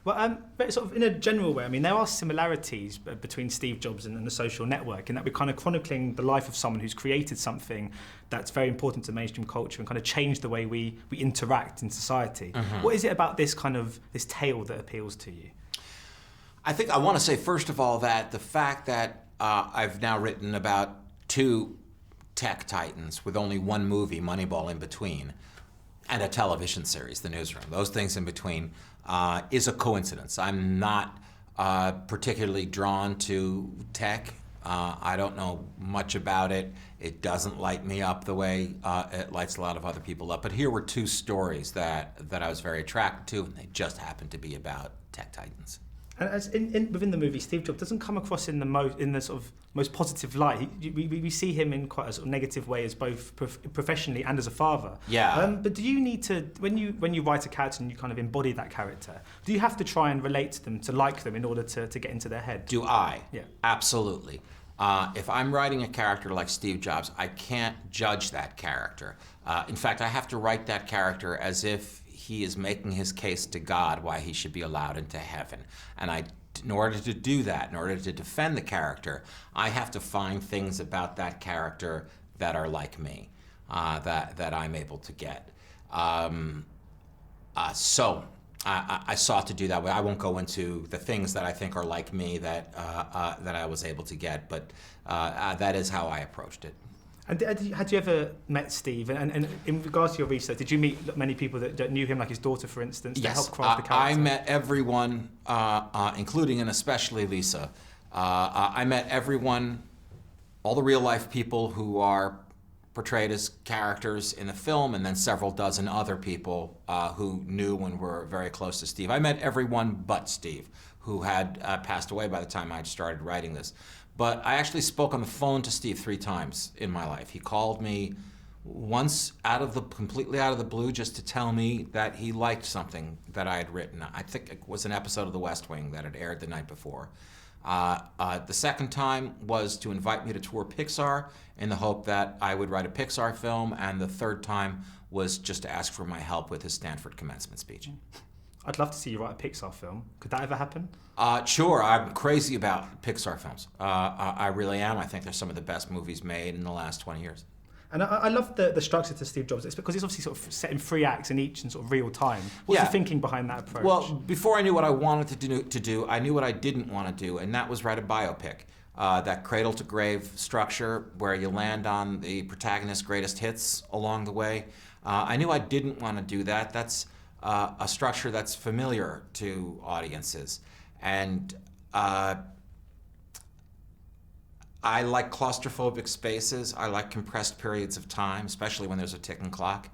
Well, but sort of in a general way, I mean, there are similarities between Steve Jobs and the Social Network in that we're kind of chronicling the life of someone who's created something that's very important to mainstream culture and kind of changed the way we interact in society. Mm-hmm. What is it about this this tale that appeals to you? I think I want to say, first of all, that the fact that I've now written about 2 tech titans with only one movie, Moneyball, in between, and a television series, The Newsroom, those things in between, is a coincidence. I'm not particularly drawn to tech. I don't know much about it. It doesn't light me up the way it lights a lot of other people up. But here were 2 stories that I was very attracted to, and they just happened to be about tech titans. And as within the movie, Steve Jobs doesn't come across in the sort of most positive light. We see him in quite a sort of negative way as both professionally and as a father. Yeah. But do you need to, when you write a character and you kind of embody that character, do you have to try and relate to them, to like them in order to get into their head? Do I? Yeah. Absolutely. If I'm writing a character like Steve Jobs, I can't judge that character. In fact, I have to write that character as if he is making his case to God why he should be allowed into heaven. And in order to do that, in order to defend the character, I have to find things about that character that are like me, that I'm able to get. So I sought to do that. I won't go into the things that I think are like me that I was able to get, but that is how I approached it. And had you ever met Steve? And in regards to your research, did you meet many people that knew him, like his daughter, for instance, to help craft the character? I met everyone, including and especially Lisa. I met everyone, all the real-life people who are portrayed as characters in the film, and then several dozen other people who knew and were very close to Steve. I met everyone but Steve, who had passed away by the time I'd started writing this. But I actually spoke on the phone to Steve 3 times in my life. He called me once completely out of the blue just to tell me that he liked something that I had written. I think it was an episode of The West Wing that had aired the night before. The second time was to invite me to tour Pixar in the hope that I would write a Pixar film, and the third time was just to ask for my help with his Stanford commencement speech. I'd love to see you write a Pixar film. Could that ever happen? Sure. I'm crazy about Pixar films. I really am. I think they're some of the best movies made in the last 20 years. And I love the structure to Steve Jobs. It's because it's obviously sort of set in 3 acts in each in sort of real time. What's the thinking behind that approach? Well, before I knew what I wanted to do, I knew what I didn't want to do, and that was write a biopic. That cradle-to-grave structure where you land on the protagonist's greatest hits along the way. I knew I didn't want to do that. That's a structure that's familiar to audiences. And I like claustrophobic spaces. I like compressed periods of time, especially when there's a ticking clock.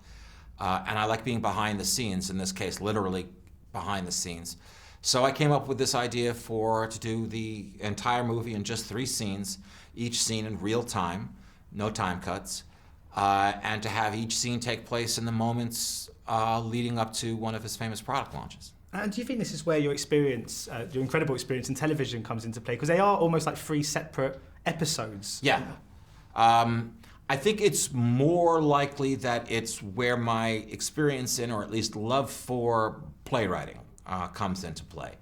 And I like being behind the scenes, in this case, literally behind the scenes. So I came up with this idea to do the entire movie in just 3 scenes, each scene in real time, no time cuts, and to have each scene take place in the moments leading up to one of his famous product launches. And do you think this is where your experience, your incredible experience in television comes into play? Because they are almost like 3 separate episodes. Yeah. I think it's more likely that it's where my experience in, or at least love for, playwriting comes into play.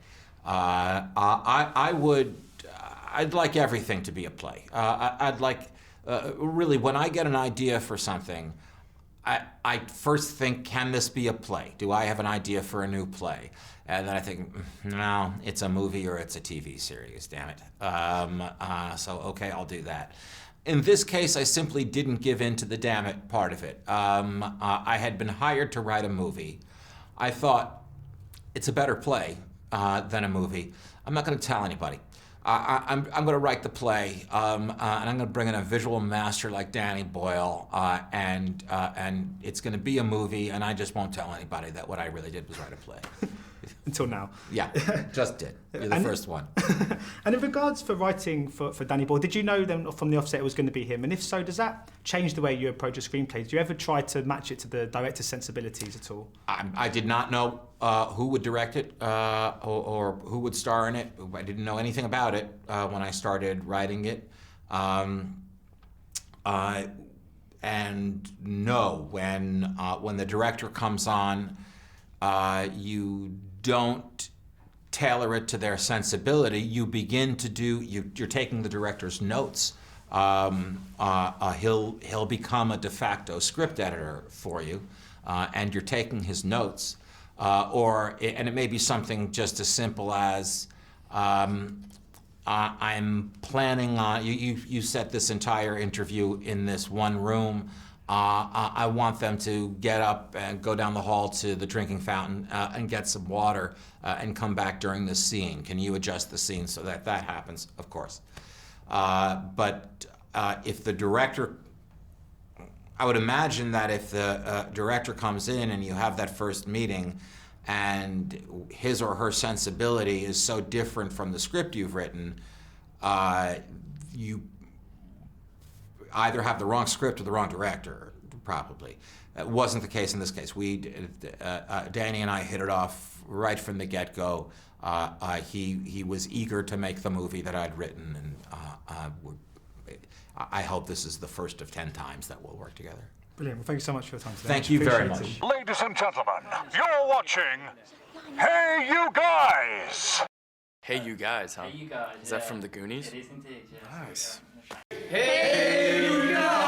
I'd like everything to be a play. I'd like, really, when I get an idea for something, I first think, can this be a play? Do I have an idea for a new play? And then I think, no, it's a movie or it's a TV series, damn it. So, okay, I'll do that. In this case, I simply didn't give in to the damn it part of it. I had been hired to write a movie. I thought, it's a better play than a movie. I'm not going to tell anybody. I'm going to write the play, and I'm going to bring in a visual master like Danny Boyle, and it's going to be a movie, and I just won't tell anybody that what I really did was write a play. Until now. Yeah, just did. You're the first one. And in regards for writing for Danny Boyle, did you know then from the offset it was going to be him? And if so, does that change the way you approach a screenplay? Did you ever try to match it to the director's sensibilities at all? I did not know who would direct it or who would star in it. I didn't know anything about it when I started writing it. And no, when the director comes on, you don't tailor it to their sensibility. You begin to do, you're taking the director's notes. He'll become a de facto script editor for you, and you're taking his notes. And it may be something just as simple as, I'm planning on, you set this entire interview in this one room. I want them to get up and go down the hall to the drinking fountain and get some water and come back during this scene. Can you adjust the scene so that that happens? Of course. But if the director, I would imagine that if the director comes in and you have that first meeting and his or her sensibility is so different from the script you've written, you either have the wrong script or the wrong director, probably. That wasn't the case in this case. Danny and I hit it off right from the get-go. He was eager to make the movie that I'd written, and I hope this is the first of 10 times that we'll work together. Brilliant. Well, thank you so much for your time today. Thank you very much. Ladies and gentlemen, you're watching Hey You Guys! Hey You Guys, huh? Hey You Guys. Is that from the Goonies? It is indeed, yeah. Nice. Hey You Guys!